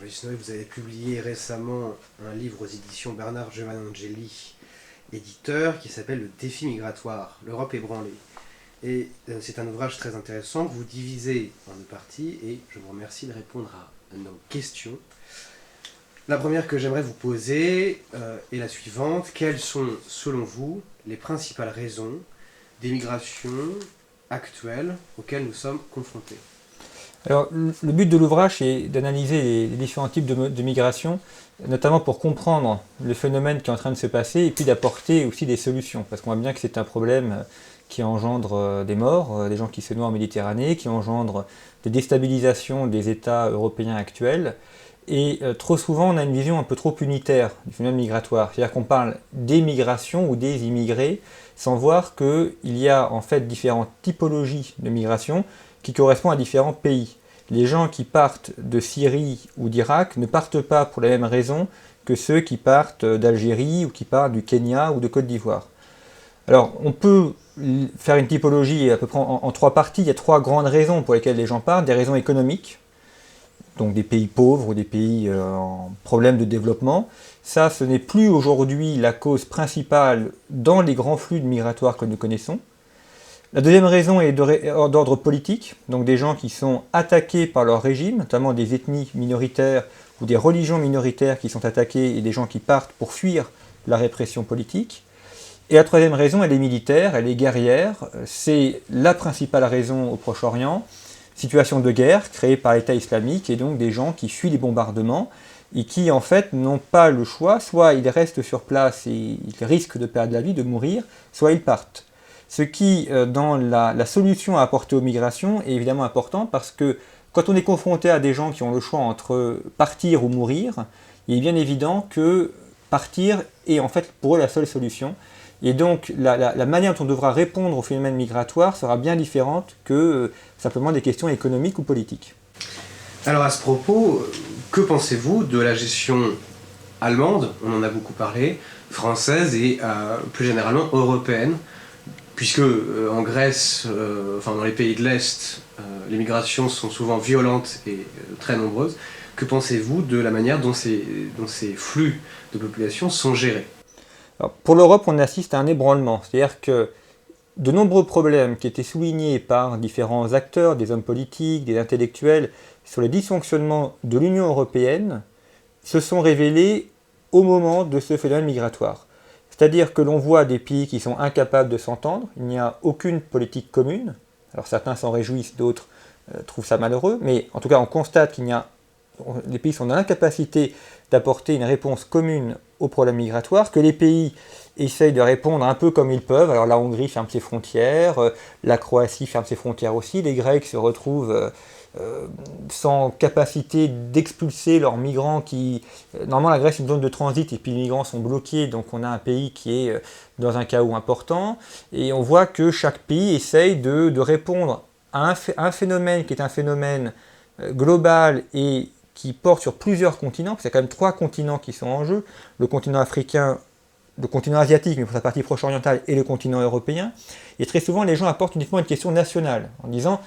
Monsieur Noé, vous avez publié récemment un livre aux éditions Bernard Giovannangeli, éditeur, qui s'appelle Le défi migratoire, l'Europe ébranlée. Et c'est un ouvrage très intéressant que vous divisez en deux parties et je vous remercie de répondre à nos questions. La première que j'aimerais vous poser est la suivante. Quelles sont, selon vous, les principales raisons des migrations actuelles auxquelles nous sommes confrontés ? Alors, le but de l'ouvrage est d'analyser les différents types de migration, notamment pour comprendre le phénomène qui est en train de se passer et puis d'apporter aussi des solutions. Parce qu'on voit bien que c'est un problème qui engendre des morts, des gens qui se noient en Méditerranée, qui engendre des déstabilisations des États européens actuels. Et trop souvent, on a une vision un peu trop unitaire du phénomène migratoire. C'est-à-dire qu'on parle des migrations ou des immigrés, sans voir qu'il y a en fait différentes typologies de migration qui correspondent à différents pays. Les gens qui partent de Syrie ou d'Irak ne partent pas pour les mêmes raisons que ceux qui partent d'Algérie ou qui partent du Kenya ou de Côte d'Ivoire. Alors, on peut faire une typologie à peu près en trois parties. Il y a trois grandes raisons pour lesquelles les gens partent. Des raisons économiques, donc des pays pauvres ou des pays en problème de développement. Ça, ce n'est plus aujourd'hui la cause principale dans les grands flux migratoires que nous connaissons. La deuxième raison est d'ordre politique, donc des gens qui sont attaqués par leur régime, notamment des ethnies minoritaires ou des religions minoritaires qui sont attaquées et des gens qui partent pour fuir la répression politique. Et la troisième raison, elle est militaire, elle est guerrière, c'est la principale raison au Proche-Orient, situation de guerre créée par l'État islamique et donc des gens qui fuient les bombardements et qui en fait n'ont pas le choix, soit ils restent sur place et ils risquent de perdre la vie, de mourir, soit ils partent. Ce qui, dans la solution à apporter aux migrations, est évidemment important parce que quand on est confronté à des gens qui ont le choix entre partir ou mourir, il est bien évident que partir est en fait pour eux la seule solution. Et donc la manière dont on devra répondre au phénomène migratoire sera bien différente que simplement des questions économiques ou politiques. Alors à ce propos, que pensez-vous de la gestion allemande, on en a beaucoup parlé, française et plus généralement européenne, puisque en Grèce, dans les pays de l'Est, les migrations sont souvent violentes et très nombreuses. Que pensez-vous de la manière dont ces flux de population sont gérés ? Alors, pour l'Europe, on assiste à un ébranlement, c'est-à-dire que de nombreux problèmes qui étaient soulignés par différents acteurs, des hommes politiques, des intellectuels, sur les dysfonctionnements de l'Union européenne, se sont révélés au moment de ce phénomène migratoire. C'est-à-dire que l'on voit des pays qui sont incapables de s'entendre, il n'y a aucune politique commune, alors certains s'en réjouissent, d'autres trouvent ça malheureux, mais en tout cas on constate les pays sont dans l'incapacité d'apporter une réponse commune aux problèmes migratoires, que les pays essayent de répondre un peu comme ils peuvent. Alors la Hongrie ferme ses frontières, la Croatie ferme ses frontières aussi, les Grecs se retrouvent sans capacité d'expulser leurs migrants qui... Normalement la Grèce est une zone de transit et puis les migrants sont bloqués, donc on a un pays qui est dans un chaos important, et on voit que chaque pays essaye de répondre à un phénomène qui est un phénomène global et qui porte sur plusieurs continents, parce qu'il y a quand même 3 continents qui sont en jeu, le continent africain, le continent asiatique, mais pour sa partie proche-orientale, et le continent européen. Et très souvent, les gens apportent uniquement une question nationale, en disant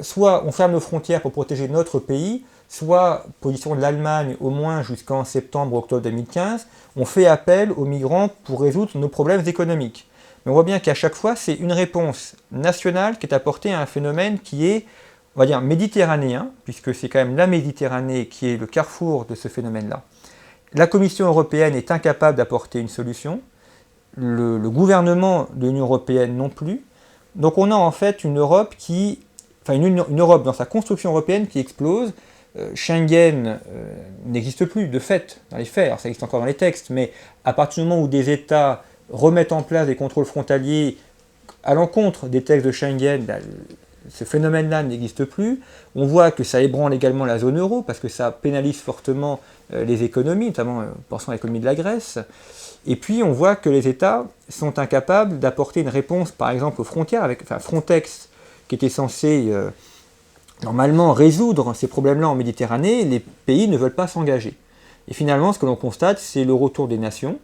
soit on ferme nos frontières pour protéger notre pays, soit, position de l'Allemagne au moins jusqu'en septembre-octobre 2015, on fait appel aux migrants pour résoudre nos problèmes économiques. Mais on voit bien qu'à chaque fois, c'est une réponse nationale qui est apportée à un phénomène qui est, on va dire, méditerranéen, puisque c'est quand même la Méditerranée qui est le carrefour de ce phénomène-là. La Commission européenne est incapable d'apporter une solution, le gouvernement de l'Union européenne non plus. Donc on a en fait une Europe une Europe dans sa construction européenne qui explose. Schengen n'existe plus de fait, dans les faits, alors ça existe encore dans les textes, mais à partir du moment où des États remettent en place des contrôles frontaliers à l'encontre des textes de Schengen, ce phénomène-là n'existe plus. On voit que ça ébranle également la zone euro, parce que ça pénalise fortement les économies, notamment pensons à l'économie de la Grèce. Et puis on voit que les États sont incapables d'apporter une réponse, par exemple aux frontières, avec Frontex, qui était censé normalement résoudre ces problèmes-là en Méditerranée, les pays ne veulent pas s'engager. Et finalement, ce que l'on constate, c'est le retour des nations.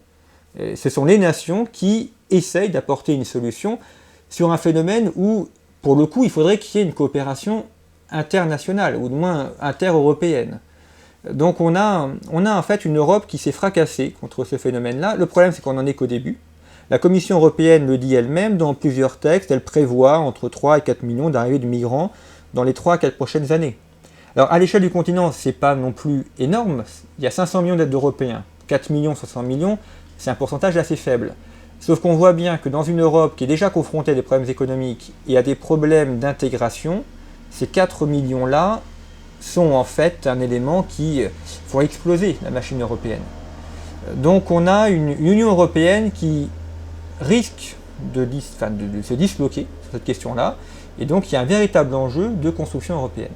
Ce sont les nations qui essayent d'apporter une solution sur un phénomène où, pour le coup, il faudrait qu'il y ait une coopération internationale, ou du moins inter-européenne. Donc on a en fait une Europe qui s'est fracassée contre ce phénomène-là. Le problème, c'est qu'on n'en est qu'au début. La Commission européenne le dit elle-même dans plusieurs textes, elle prévoit entre 3 et 4 millions d'arrivées de migrants dans les 3 à 4 prochaines années. Alors à l'échelle du continent, c'est pas non plus énorme, il y a 500 millions d'Européens, 4 millions, 500 millions, c'est un pourcentage assez faible. Sauf qu'on voit bien que dans une Europe qui est déjà confrontée à des problèmes économiques et à des problèmes d'intégration, ces 4 millions-là sont en fait un élément qui font exploser la machine européenne. Donc on a une Union européenne qui risque de se disloquer sur cette question-là, et donc il y a un véritable enjeu de construction européenne.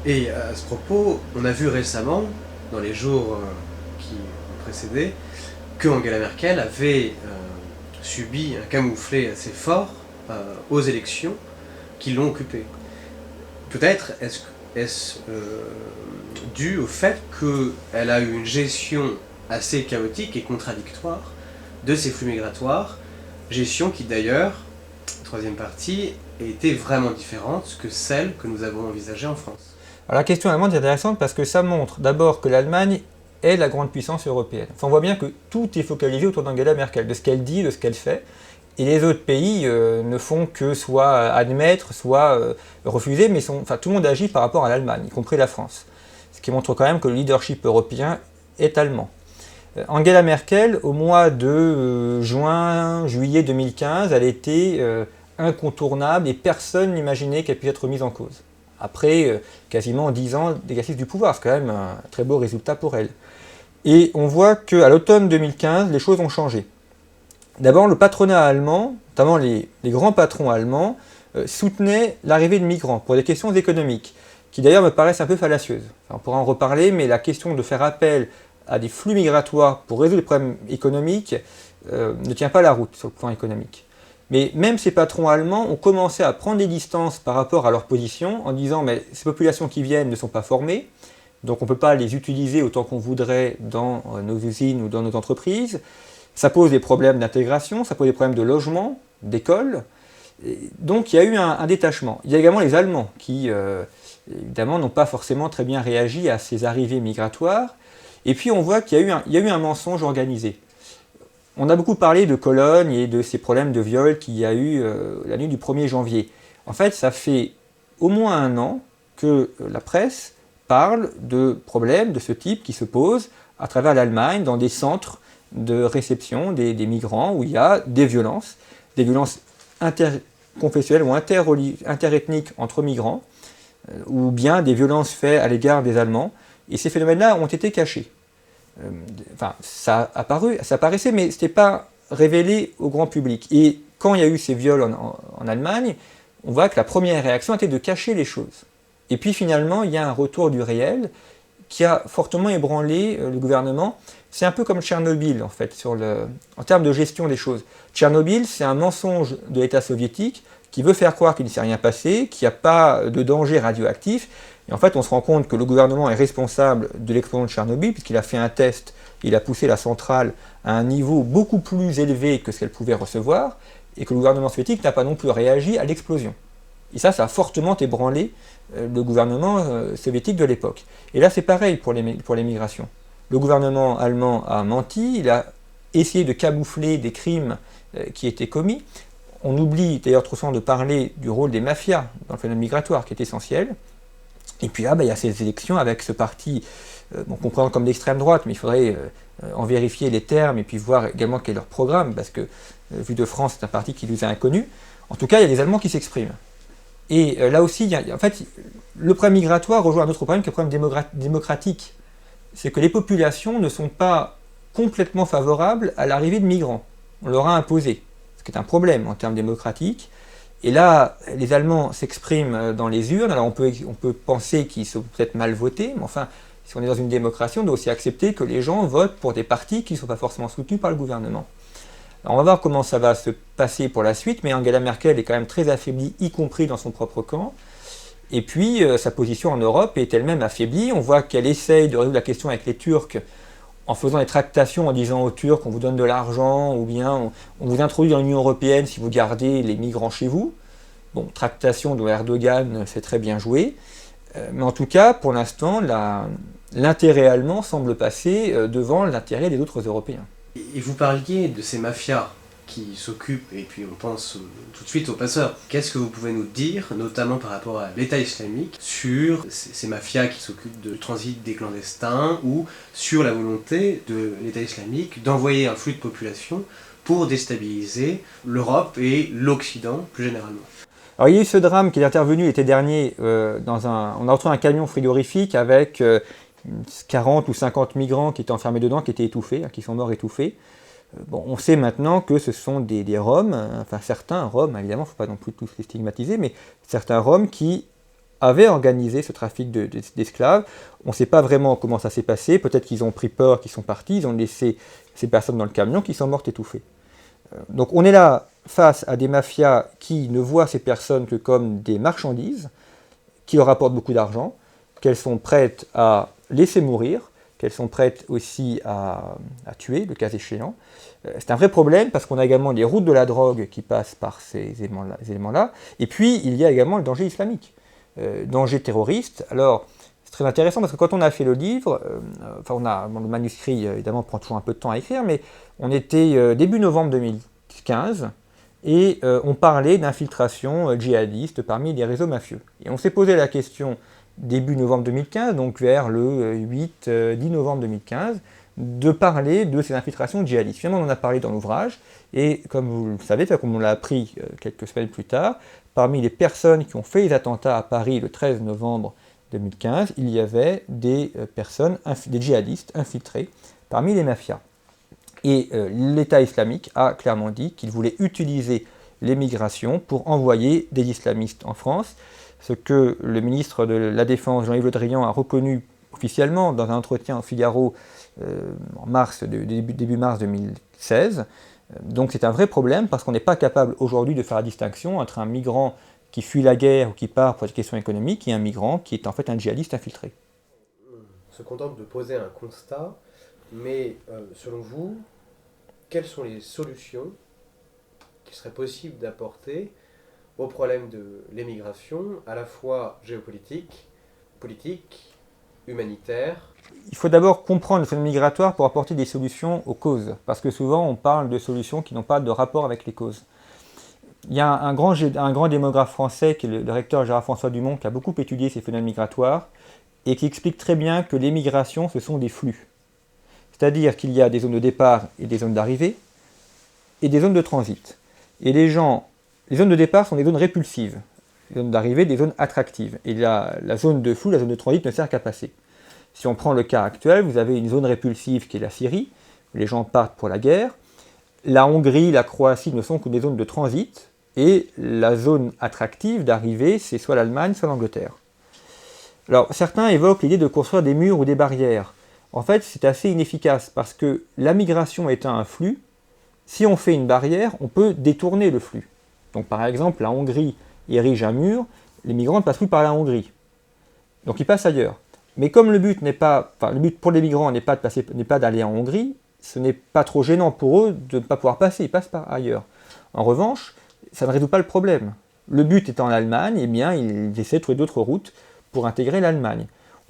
Et à ce propos, on a vu récemment, dans les jours qui ont précédé, que Angela Merkel avait subi un camouflet assez fort aux élections qui l'ont occupée. Peut-être est-ce dû au fait qu'elle a eu une gestion assez chaotique et contradictoire de ces flux migratoires, gestion qui d'ailleurs, troisième partie, était vraiment différente que celle que nous avons envisagée en France. Alors la question allemande est intéressante parce que ça montre d'abord que l'Allemagne est la grande puissance européenne. Enfin, on voit bien que tout est focalisé autour d'Angela Merkel, de ce qu'elle dit, de ce qu'elle fait, et les autres pays ne font que soit admettre, soit refuser, mais tout le monde agit par rapport à l'Allemagne, y compris la France. Ce qui montre quand même que le leadership européen est allemand. Angela Merkel, au mois de juillet 2015, elle était incontournable et personne n'imaginait qu'elle puisse être mise en cause. Après quasiment 10 ans d'exercice du pouvoir, c'est quand même un très beau résultat pour elle. Et on voit qu'à l'automne 2015, les choses ont changé. D'abord, le patronat allemand, notamment les grands patrons allemands, soutenaient l'arrivée de migrants pour des questions économiques, qui d'ailleurs me paraissent un peu fallacieuses. Enfin, on pourra en reparler, mais la question de faire appel à des flux migratoires pour résoudre les problèmes économiques ne tient pas la route sur le plan économique. Mais même ces patrons allemands ont commencé à prendre des distances par rapport à leur position en disant mais ces populations qui viennent ne sont pas formées, donc on ne peut pas les utiliser autant qu'on voudrait dans nos usines ou dans nos entreprises. Ça pose des problèmes d'intégration, ça pose des problèmes de logement, d'école. Donc il y a eu un détachement. Il y a également les Allemands qui, évidemment, n'ont pas forcément très bien réagi à ces arrivées migratoires. Et puis on voit qu'il y a eu un mensonge organisé. On a beaucoup parlé de Cologne et de ces problèmes de viol qu'il y a eu la nuit du 1er janvier. En fait, ça fait au moins un an que la presse parle de problèmes de ce type qui se posent à travers l'Allemagne dans des centres de réception des migrants où il y a des violences interconfessionnelles ou interethniques entre migrants, ou bien des violences faites à l'égard des Allemands. Et ces phénomènes-là ont été cachés. Ça apparaissait, mais ce n'était pas révélé au grand public. Et quand il y a eu ces viols en Allemagne, on voit que la première réaction était de cacher les choses. Et puis finalement, il y a un retour du réel qui a fortement ébranlé le gouvernement. C'est un peu comme Tchernobyl, en fait, en termes de gestion des choses. Tchernobyl, c'est un mensonge de l'État soviétique qui veut faire croire qu'il ne s'est rien passé, qu'il n'y a pas de danger radioactif. Et en fait, on se rend compte que le gouvernement est responsable de l'explosion de Tchernobyl, puisqu'il a fait un test, il a poussé la centrale à un niveau beaucoup plus élevé que ce qu'elle pouvait recevoir, et que le gouvernement soviétique n'a pas non plus réagi à l'explosion. Et ça a fortement ébranlé le gouvernement soviétique de l'époque. Et là, c'est pareil pour les migrations. Le gouvernement allemand a menti, il a essayé de camoufler des crimes qui étaient commis. On oublie d'ailleurs trop souvent de parler du rôle des mafias dans le phénomène migratoire, qui est essentiel. Et puis là, il y a ces élections avec ce parti qu'on prend comme d'extrême droite, mais il faudrait en vérifier les termes et puis voir également quel est leur programme, parce que, vu de France, c'est un parti qui nous est inconnu. En tout cas, il y a des Allemands qui s'expriment. Et là aussi, en fait, le problème migratoire rejoint un autre problème qui est le problème démocratique. C'est que les populations ne sont pas complètement favorables à l'arrivée de migrants. On leur a imposé, ce qui est un problème en termes démocratiques. Et là, les Allemands s'expriment dans les urnes. Alors on peut penser qu'ils sont peut-être mal votés, mais enfin, si on est dans une démocratie, on doit aussi accepter que les gens votent pour des partis qui ne sont pas forcément soutenus par le gouvernement. Alors on va voir comment ça va se passer pour la suite, mais Angela Merkel est quand même très affaiblie, y compris dans son propre camp. Et puis sa position en Europe est elle-même affaiblie. On voit qu'elle essaye de résoudre la question avec les Turcs en faisant des tractations, en disant aux Turcs on vous donne de l'argent, ou bien on vous introduit dans l'Union européenne si vous gardez les migrants chez vous. Bon, tractation dont Erdogan s'est très bien joué. Mais en tout cas, pour l'instant, l'intérêt allemand semble passer devant l'intérêt des autres Européens. Et vous parliez de ces mafias qui s'occupent, et puis on pense tout de suite aux passeurs. Qu'est-ce que vous pouvez nous dire, notamment par rapport à l'État islamique, sur ces mafias qui s'occupent du transit des clandestins, ou sur la volonté de l'État islamique d'envoyer un flux de population pour déstabiliser l'Europe et l'Occident plus généralement? Alors il y a eu ce drame qui est intervenu l'été dernier, on a retrouvé un camion frigorifique avec 40 ou 50 migrants qui étaient enfermés dedans, qui étaient étouffés, qui sont morts étouffés. Bon, on sait maintenant que ce sont des Roms, enfin certains Roms, évidemment, il ne faut pas non plus tous les stigmatiser, mais certains Roms qui avaient organisé ce trafic d'esclaves. On ne sait pas vraiment comment ça s'est passé, peut-être qu'ils ont pris peur, qu'ils sont partis, ils ont laissé ces personnes dans le camion qui sont mortes étouffées. Donc on est là face à des mafias qui ne voient ces personnes que comme des marchandises, qui leur apportent beaucoup d'argent, qu'elles sont prêtes à laisser mourir, qu'elles sont prêtes aussi à tuer, le cas échéant. C'est un vrai problème parce qu'on a également les routes de la drogue qui passent par ces éléments-là. Et puis, il y a également le danger islamique, danger terroriste. Alors, c'est très intéressant parce que quand on a fait le livre, le manuscrit, évidemment, prend toujours un peu de temps à écrire, mais on était début novembre 2015 et on parlait d'infiltration djihadiste parmi les réseaux mafieux. Et on s'est posé la question début novembre 2015, donc vers le 8-10 novembre 2015, de parler de ces infiltrations djihadistes. Finalement, on en a parlé dans l'ouvrage, et comme vous le savez, comme on l'a appris quelques semaines plus tard, parmi les personnes qui ont fait les attentats à Paris le 13 novembre 2015, il y avait des des djihadistes infiltrés parmi les mafias. Et l'État islamique a clairement dit qu'il voulait utiliser l'émigration pour envoyer des islamistes en France, ce que le ministre de la Défense, Jean-Yves Le Drian, a reconnu officiellement dans un entretien au Figaro début mars 2016. Donc c'est un vrai problème parce qu'on n'est pas capable aujourd'hui de faire la distinction entre un migrant qui fuit la guerre ou qui part pour des questions économiques et un migrant qui est en fait un djihadiste infiltré. On se contente de poser un constat, mais selon vous, quelles sont les solutions qu'il serait possible d'apporter au problème de l'émigration, à la fois géopolitique, politique, humanitaire? Il faut d'abord comprendre le phénomène migratoire pour apporter des solutions aux causes, parce que souvent on parle de solutions qui n'ont pas de rapport avec les causes. Il y a un grand démographe français, qui est le recteur Gérard-François Dumont, qui a beaucoup étudié ces phénomènes migratoires, et qui explique très bien que les migrations, ce sont des flux. C'est-à-dire qu'il y a des zones de départ et des zones d'arrivée, et des zones de transit. Et les zones de départ sont des zones répulsives, les zones d'arrivée, des zones attractives. Et la zone de flou, la zone de transit ne sert qu'à passer. Si on prend le cas actuel, vous avez une zone répulsive qui est la Syrie, où les gens partent pour la guerre. La Hongrie, la Croatie ne sont que des zones de transit, et la zone attractive d'arrivée, c'est soit l'Allemagne, soit l'Angleterre. Alors, certains évoquent l'idée de construire des murs ou des barrières. En fait, c'est assez inefficace, parce que la migration étant un flux, si on fait une barrière, on peut détourner le flux. Donc par exemple, la Hongrie érige un mur, les migrants ne passent plus par la Hongrie. Donc ils passent ailleurs. Mais comme le but pour les migrants n'est pas d'aller en Hongrie, ce n'est pas trop gênant pour eux de ne pas pouvoir passer, ils passent par ailleurs. En revanche, ça ne résout pas le problème. Le but étant l'Allemagne, eh bien, ils essaient de trouver d'autres routes pour intégrer l'Allemagne.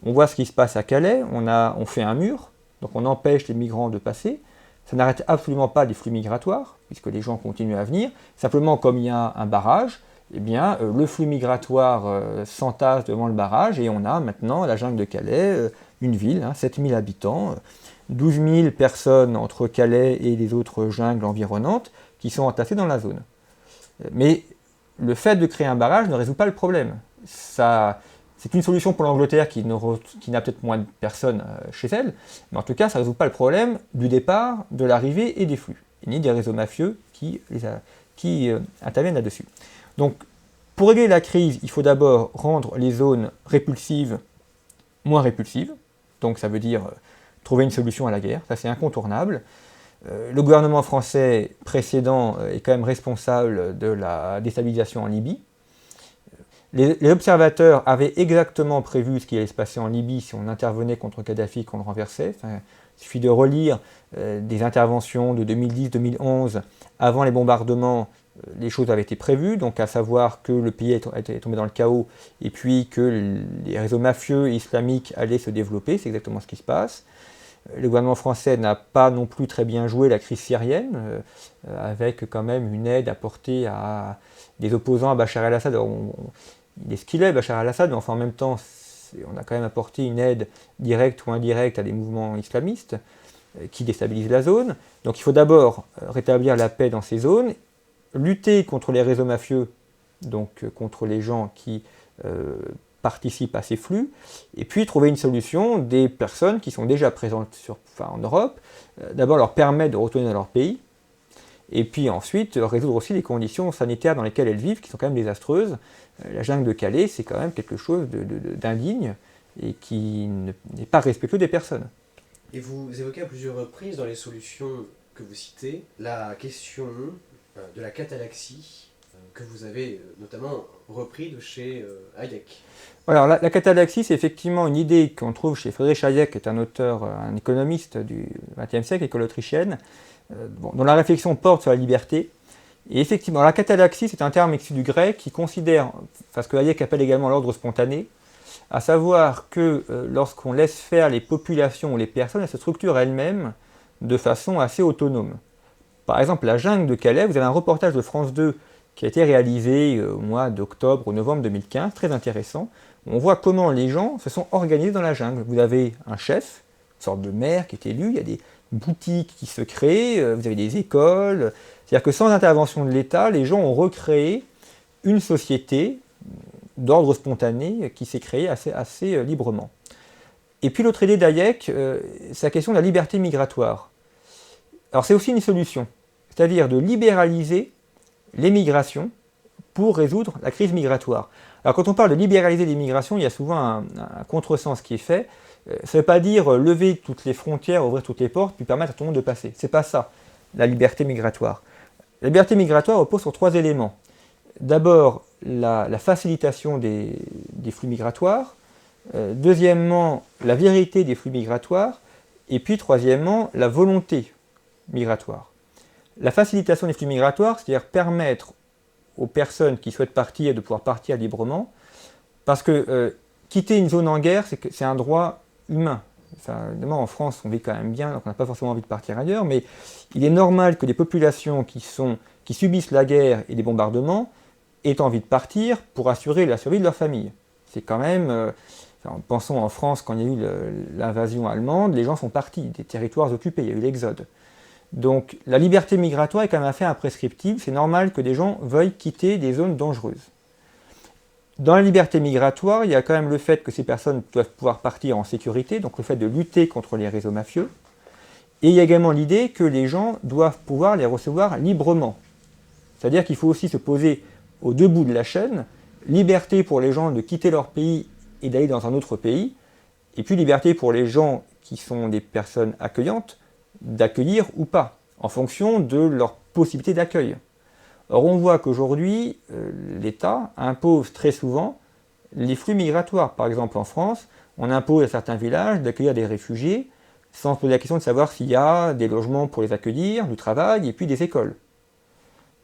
On voit ce qui se passe à Calais, on fait un mur, donc on empêche les migrants de passer. Ça n'arrête absolument pas les flux migratoires, puisque les gens continuent à venir. Simplement, comme il y a un barrage, eh bien, le flux migratoire s'entasse devant le barrage, et on a maintenant la jungle de Calais, une ville, 7000 habitants, 12 000 personnes entre Calais et les autres jungles environnantes qui sont entassées dans la zone. Mais le fait de créer un barrage ne résout pas le problème. C'est une solution pour l'Angleterre qui n'a peut-être moins de personnes chez elle, mais en tout cas, ça ne résout pas le problème du départ, de l'arrivée et des flux, ni des réseaux mafieux qui interviennent là-dessus. Donc, pour régler la crise, il faut d'abord rendre les zones répulsives moins répulsives, donc ça veut dire trouver une solution à la guerre, ça c'est incontournable. Le gouvernement français précédent est quand même responsable de la déstabilisation en Libye. Les observateurs avaient exactement prévu ce qui allait se passer en Libye si on intervenait contre Kadhafi, qu'on le renversait. Enfin, il suffit de relire des interventions de 2010-2011 avant les bombardements. Les choses avaient été prévues, donc à savoir que le pays était tombé dans le chaos et puis que les réseaux mafieux et islamiques allaient se développer. C'est exactement ce qui se passe. Le gouvernement français n'a pas non plus très bien joué la crise syrienne, avec quand même une aide apportée à des opposants à Bachar el-Assad. Il est ce qu'il est, Bachar el-Assad, mais enfin en même temps, on a quand même apporté une aide directe ou indirecte à des mouvements islamistes qui déstabilisent la zone. Donc il faut d'abord rétablir la paix dans ces zones, lutter contre les réseaux mafieux, donc contre les gens qui participent à ces flux, et puis trouver une solution des personnes qui sont déjà présentes en Europe, d'abord leur permettre de retourner dans leur pays, et puis ensuite résoudre aussi les conditions sanitaires dans lesquelles elles vivent, qui sont quand même désastreuses. La jungle de Calais, c'est quand même quelque chose d'indigne et qui n'est pas respectueux des personnes. Et vous évoquez à plusieurs reprises dans les solutions que vous citez la question de la catalaxie que vous avez notamment repris de chez Hayek. Alors la catalaxie, c'est effectivement une idée qu'on trouve chez Friedrich Hayek, qui est un auteur, un économiste du XXe siècle, école autrichienne, dont la réflexion porte sur la liberté. Et effectivement, la catalaxie, c'est un terme issu du grec qui considère, ce que Hayek appelle également l'ordre spontané, à savoir que lorsqu'on laisse faire les populations ou les personnes, elles se structurent elles-mêmes de façon assez autonome. Par exemple, la jungle de Calais, vous avez un reportage de France 2 qui a été réalisé au mois d'octobre ou novembre 2015, très intéressant. On voit comment les gens se sont organisés dans la jungle. Vous avez un chef, une sorte de maire qui est élu, il y a des boutiques qui se créent, vous avez des écoles. C'est-à-dire que sans intervention de l'État, les gens ont recréé une société d'ordre spontané qui s'est créée assez librement. Et puis l'autre idée d'Hayek, c'est la question de la liberté migratoire. Alors c'est aussi une solution, c'est-à-dire de libéraliser les migrations pour résoudre la crise migratoire. Alors quand on parle de libéraliser les migrations, il y a souvent un contresens qui est fait. Ça ne veut pas dire lever toutes les frontières, ouvrir toutes les portes, puis permettre à tout le monde de passer. C'est pas ça, la liberté migratoire. La liberté migratoire repose sur 3 éléments. D'abord, la facilitation des flux migratoires. Deuxièmement, la vérité des flux migratoires. Et puis, troisièmement, la volonté migratoire. La facilitation des flux migratoires, c'est-à-dire permettre aux personnes qui souhaitent partir de pouvoir partir librement, parce que quitter une zone en guerre, c'est un droit humain. Enfin, évidemment, en France, on vit quand même bien, donc on n'a pas forcément envie de partir ailleurs, mais il est normal que des populations qui subissent la guerre et des bombardements aient envie de partir pour assurer la survie de leur famille. C'est quand même... pensons en France, quand il y a eu l'invasion allemande, les gens sont partis des territoires occupés, il y a eu l'exode. Donc la liberté migratoire est quand même un fait imprescriptible, c'est normal que des gens veuillent quitter des zones dangereuses. Dans la liberté migratoire, il y a quand même le fait que ces personnes doivent pouvoir partir en sécurité, donc le fait de lutter contre les réseaux mafieux. Et il y a également l'idée que les gens doivent pouvoir les recevoir librement. C'est-à-dire qu'il faut aussi se poser aux 2 bouts de la chaîne, liberté pour les gens de quitter leur pays et d'aller dans un autre pays, et puis liberté pour les gens qui sont des personnes accueillantes, d'accueillir ou pas, en fonction de leur possibilité d'accueil. Or, on voit qu'aujourd'hui, l'État impose très souvent les flux migratoires. Par exemple, en France, on impose à certains villages d'accueillir des réfugiés sans se poser la question de savoir s'il y a des logements pour les accueillir, du travail et puis des écoles.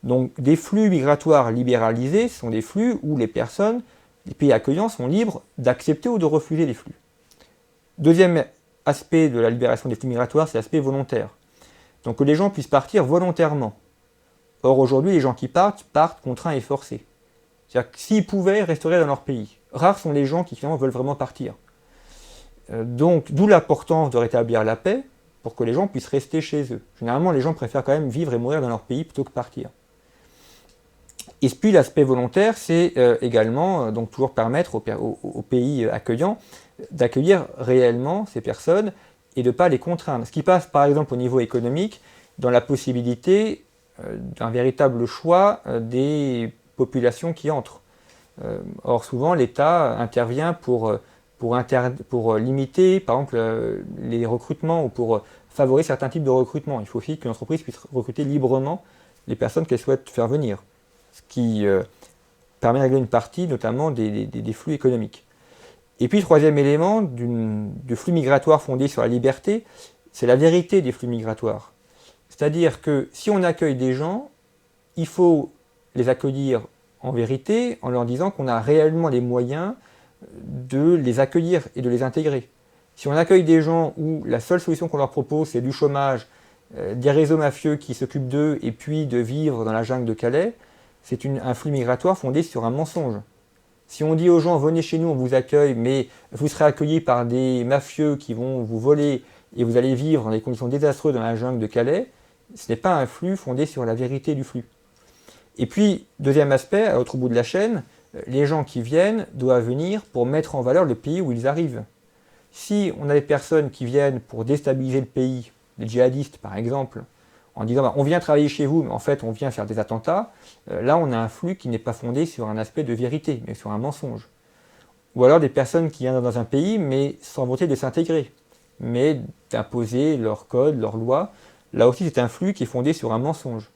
Donc, des flux migratoires libéralisés sont des flux où les personnes, les pays accueillants sont libres d'accepter ou de refuser les flux. Deuxième aspect de la libération des flux migratoires, c'est l'aspect volontaire. Donc que les gens puissent partir volontairement. Or aujourd'hui, les gens qui partent contraints et forcés. C'est-à-dire que s'ils pouvaient, ils resteraient dans leur pays. Rares sont les gens qui finalement veulent vraiment partir. Donc d'où l'importance de rétablir la paix pour que les gens puissent rester chez eux. Généralement, les gens préfèrent quand même vivre et mourir dans leur pays plutôt que partir. Et puis l'aspect volontaire, c'est également donc toujours permettre aux pays accueillants d'accueillir réellement ces personnes et de ne pas les contraindre. Ce qui passe par exemple au niveau économique dans la possibilité d'un véritable choix des populations qui entrent. Or souvent l'État intervient pour limiter par exemple les recrutements ou pour favoriser certains types de recrutement. Il faut aussi qu'une entreprise puisse recruter librement les personnes qu'elle souhaite faire venir. Ce qui permet de régler une partie notamment des flux économiques. Et puis, troisième élément du flux migratoire fondé sur la liberté, c'est la vérité des flux migratoires. C'est-à-dire que si on accueille des gens, il faut les accueillir en vérité en leur disant qu'on a réellement les moyens de les accueillir et de les intégrer. Si on accueille des gens où la seule solution qu'on leur propose, c'est du chômage, des réseaux mafieux qui s'occupent d'eux et puis de vivre dans la jungle de Calais, c'est un flux migratoire fondé sur un mensonge. Si on dit aux gens, venez chez nous, on vous accueille, mais vous serez accueillis par des mafieux qui vont vous voler et vous allez vivre dans des conditions désastreuses dans la jungle de Calais, ce n'est pas un flux fondé sur la vérité du flux. Et puis, deuxième aspect, à l'autre bout de la chaîne, les gens qui viennent doivent venir pour mettre en valeur le pays où ils arrivent. Si on a des personnes qui viennent pour déstabiliser le pays, des djihadistes par exemple, en disant bah, on vient travailler chez vous, mais en fait on vient faire des attentats, là on a un flux qui n'est pas fondé sur un aspect de vérité, mais sur un mensonge. Ou alors des personnes qui viennent dans un pays, mais sans volonté de s'intégrer, mais d'imposer leurs codes, leurs lois. Là aussi c'est un flux qui est fondé sur un mensonge.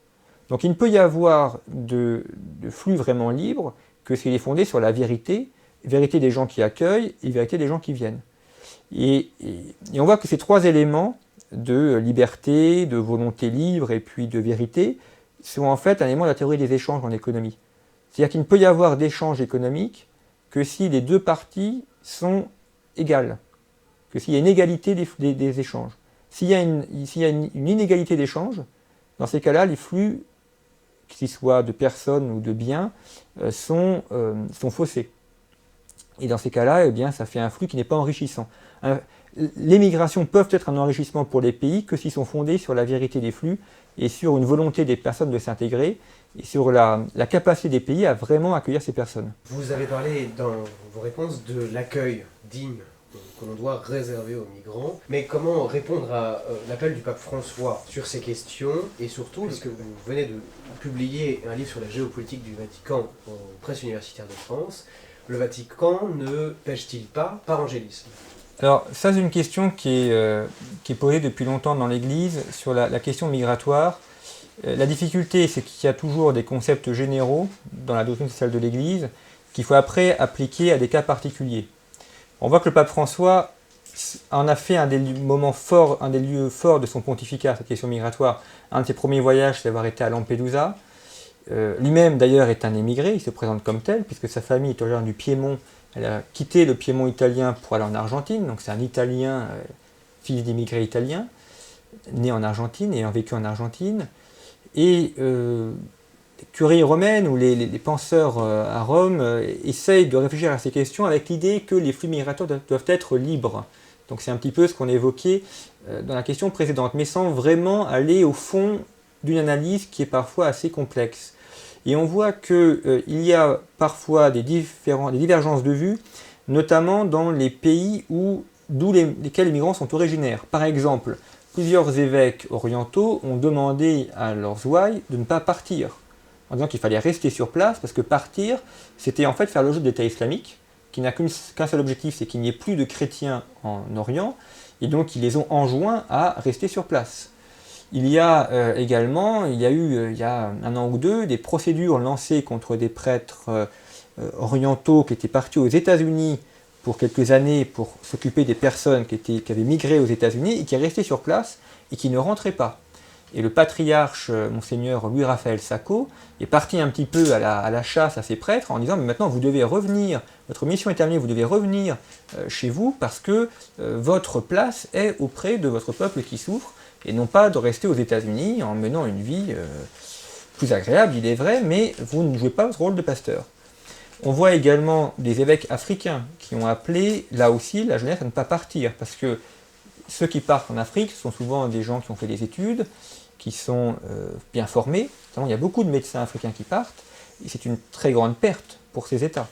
Donc il ne peut y avoir de flux vraiment libre que s'il est fondé sur la vérité des gens qui accueillent et vérité des gens qui viennent. Et on voit que ces trois éléments de liberté, de volonté libre et puis de vérité sont en fait un élément de la théorie des échanges en économie. C'est-à-dire qu'il ne peut y avoir d'échanges économiques que si les deux parties sont égales, que s'il y a une égalité des échanges. S'il y a une inégalité d'échange, dans ces cas-là, les flux, qu'ils soient de personnes ou de biens, sont faussés. Et dans ces cas-là, eh bien, ça fait un flux qui n'est pas enrichissant. Les migrations peuvent être un enrichissement pour les pays que s'ils sont fondés sur la vérité des flux et sur une volonté des personnes de s'intégrer et sur la capacité des pays à vraiment accueillir ces personnes. Vous avez parlé dans vos réponses de l'accueil digne que l'on doit réserver aux migrants, mais comment répondre à l'appel du pape François sur ces questions et surtout, puisque vous venez de publier un livre sur la géopolitique du Vatican aux presses universitaires de France, le Vatican ne pêche-t-il pas par angélisme ? Alors ça c'est une question qui est posée depuis longtemps dans l'Église sur la question migratoire. La difficulté c'est qu'il y a toujours des concepts généraux dans la doctrine sociale de l'Église qu'il faut après appliquer à des cas particuliers. On voit que le pape François en a fait un des moments forts, un des lieux forts de son pontificat, cette question migratoire. Un de ses premiers voyages c'est d'avoir été à Lampedusa. Lui-même d'ailleurs est un émigré, il se présente comme tel puisque sa famille est originaire du Piémont. Elle a quitté le Piémont italien pour aller en Argentine, donc c'est un Italien, fils d'immigrés italiens, né en Argentine et ayant vécu en Argentine. Et les curies romaines ou les penseurs à Rome essayent de réfléchir à ces questions avec l'idée que les flux migratoires doivent être libres. Donc c'est un petit peu ce qu'on évoquait dans la question précédente, mais sans vraiment aller au fond d'une analyse qui est parfois assez complexe. Et on voit qu'il y a parfois des divergences de vues, notamment dans les pays lesquels les migrants sont originaires. Par exemple, plusieurs évêques orientaux ont demandé à leurs ouailles de ne pas partir, en disant qu'il fallait rester sur place, parce que partir, c'était en fait faire le jeu de l'État islamique, qui n'a qu'un seul objectif, c'est qu'il n'y ait plus de chrétiens en Orient, et donc ils les ont enjoints à rester sur place. Il y a également, il y a un an ou deux, des procédures lancées contre des prêtres orientaux qui étaient partis aux États-Unis pour quelques années pour s'occuper des personnes qui avaient migré aux États-Unis et qui restaient sur place et qui ne rentraient pas. Et le patriarche, Monseigneur Louis-Raphaël Sacco, est parti un petit peu à la chasse à ces prêtres en disant mais maintenant vous devez revenir, votre mission est terminée, vous devez revenir chez vous parce que votre place est auprès de votre peuple qui souffre. Et non pas de rester aux États-Unis en menant une vie plus agréable, il est vrai, mais vous ne jouez pas votre rôle de pasteur. On voit également des évêques africains qui ont appelé, là aussi, la jeunesse à ne pas partir, parce que ceux qui partent en Afrique sont souvent des gens qui ont fait des études, qui sont bien formés. Il y a beaucoup de médecins africains qui partent, et c'est une très grande perte pour ces États.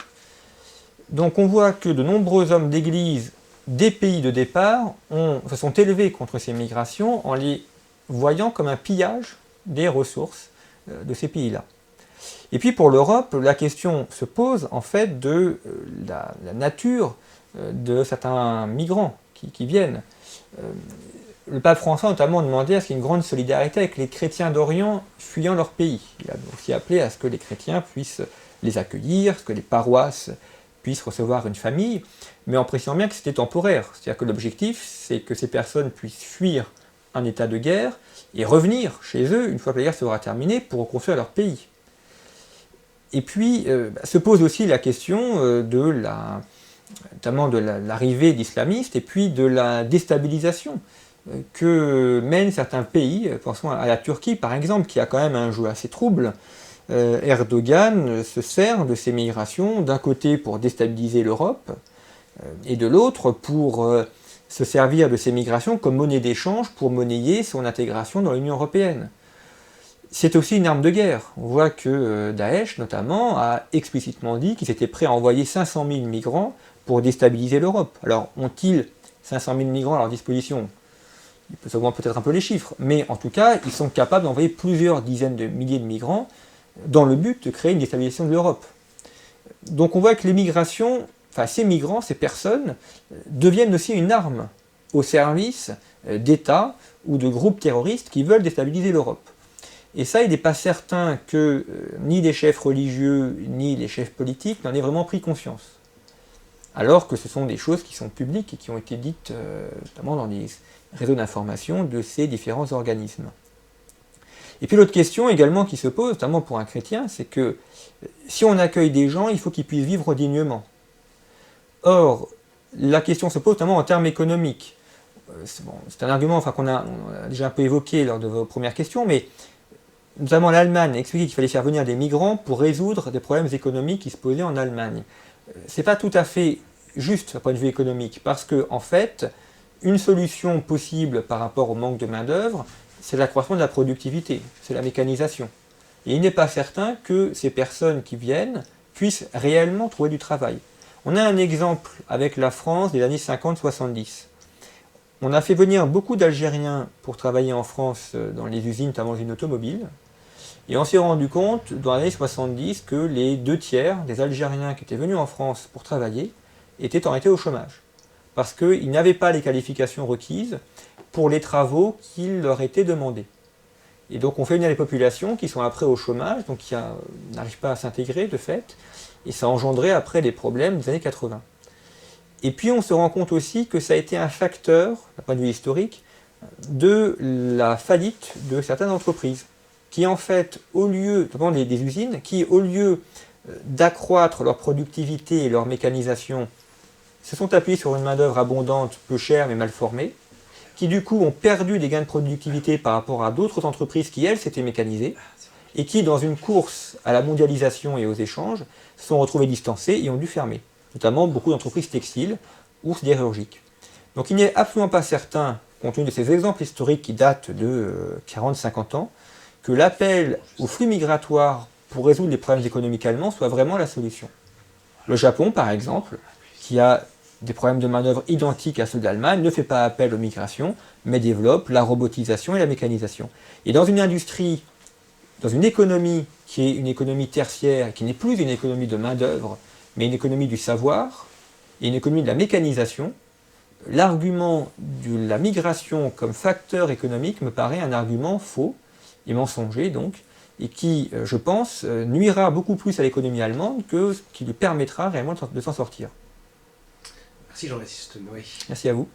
Donc on voit que de nombreux hommes d'Église des pays de départ se sont élevés contre ces migrations en les voyant comme un pillage des ressources de ces pays-là. Et puis pour l'Europe, la question se pose en fait de la nature de certains migrants qui viennent. Le pape François a notamment demandé à ce qu'il y ait une grande solidarité avec les chrétiens d'Orient fuyant leur pays. Il a aussi appelé à ce que les chrétiens puissent les accueillir, que les paroisses puissent recevoir une famille, mais en précisant bien que c'était temporaire. C'est-à-dire que l'objectif, c'est que ces personnes puissent fuir un état de guerre et revenir chez eux une fois que la guerre sera terminée pour reconstruire leur pays. Et puis se pose aussi la question notamment de l'arrivée d'islamistes et puis de la déstabilisation que mènent certains pays. Pensons à la Turquie par exemple, qui a quand même un jeu assez trouble. Erdogan se sert de ces migrations d'un côté pour déstabiliser l'Europe et de l'autre pour se servir de ces migrations comme monnaie d'échange pour monnayer son intégration dans l'Union européenne. C'est aussi une arme de guerre. On voit que Daesh, notamment, a explicitement dit qu'ils étaient prêts à envoyer 500 000 migrants pour déstabiliser l'Europe. Alors, ont-ils 500 000 migrants à leur disposition? Il peut savoir peut-être un peu les chiffres, mais en tout cas, ils sont capables d'envoyer plusieurs dizaines de milliers de migrants dans le but de créer une déstabilisation de l'Europe. Donc on voit que les migrations, enfin ces migrants, ces personnes, deviennent aussi une arme au service d'États ou de groupes terroristes qui veulent déstabiliser l'Europe. Et ça, il n'est pas certain que ni les chefs religieux, ni les chefs politiques n'en aient vraiment pris conscience. Alors que ce sont des choses qui sont publiques et qui ont été dites, notamment dans les réseaux d'information de ces différents organismes. Et puis l'autre question également qui se pose, notamment pour un chrétien, c'est que si on accueille des gens, il faut qu'ils puissent vivre dignement. Or, la question se pose notamment en termes économiques. C'est un argument qu'on a déjà un peu évoqué lors de vos premières questions, mais notamment l'Allemagne a expliqué qu'il fallait faire venir des migrants pour résoudre des problèmes économiques qui se posaient en Allemagne. C'est pas tout à fait juste d'un point de vue économique, parce que en fait, une solution possible par rapport au manque de main-d'œuvre, c'est l'accroissement de la productivité, c'est la mécanisation. Et il n'est pas certain que ces personnes qui viennent puissent réellement trouver du travail. On a un exemple avec la France des années 50-70. On a fait venir beaucoup d'Algériens pour travailler en France dans les usines, notamment les usines automobiles. Et on s'est rendu compte, dans les années 70, que les 2/3 des Algériens qui étaient venus en France pour travailler étaient en réalité au chômage. Parce qu'ils n'avaient pas les qualifications requises pour les travaux qui leur étaient demandés. Et donc on fait venir les populations qui sont après au chômage, donc qui n'arrivent pas à s'intégrer de fait, et ça a engendré après des problèmes des années 80. Et puis on se rend compte aussi que ça a été un facteur, d'un point de vue historique, de la faillite de certaines entreprises, qui en fait, au lieu, notamment des usines, qui au lieu d'accroître leur productivité et leur mécanisation, se sont appuyés sur une main-d'œuvre abondante, peu chère mais mal formée, qui du coup ont perdu des gains de productivité par rapport à d'autres entreprises qui, elles, s'étaient mécanisées, et qui, dans une course à la mondialisation et aux échanges, se sont retrouvées distancées et ont dû fermer. Notamment beaucoup d'entreprises textiles ou sidérurgiques. Donc il n'est absolument pas certain, compte tenu de ces exemples historiques qui datent de 40-50 ans, que l'appel aux flux migratoires pour résoudre les problèmes économiques allemands soit vraiment la solution. Le Japon, par exemple, qui a des problèmes de main-d'œuvre identiques à ceux d'Allemagne, ne fait pas appel aux migrations, mais développe la robotisation et la mécanisation. Et dans une industrie, dans une économie qui est une économie tertiaire, qui n'est plus une économie de main-d'œuvre, mais une économie du savoir, et une économie de la mécanisation, l'argument de la migration comme facteur économique me paraît un argument faux, et mensonger donc, et qui, je pense, nuira beaucoup plus à l'économie allemande que ce qui lui permettra réellement de s'en sortir. Merci Jean-Baptiste Noé. Merci à vous.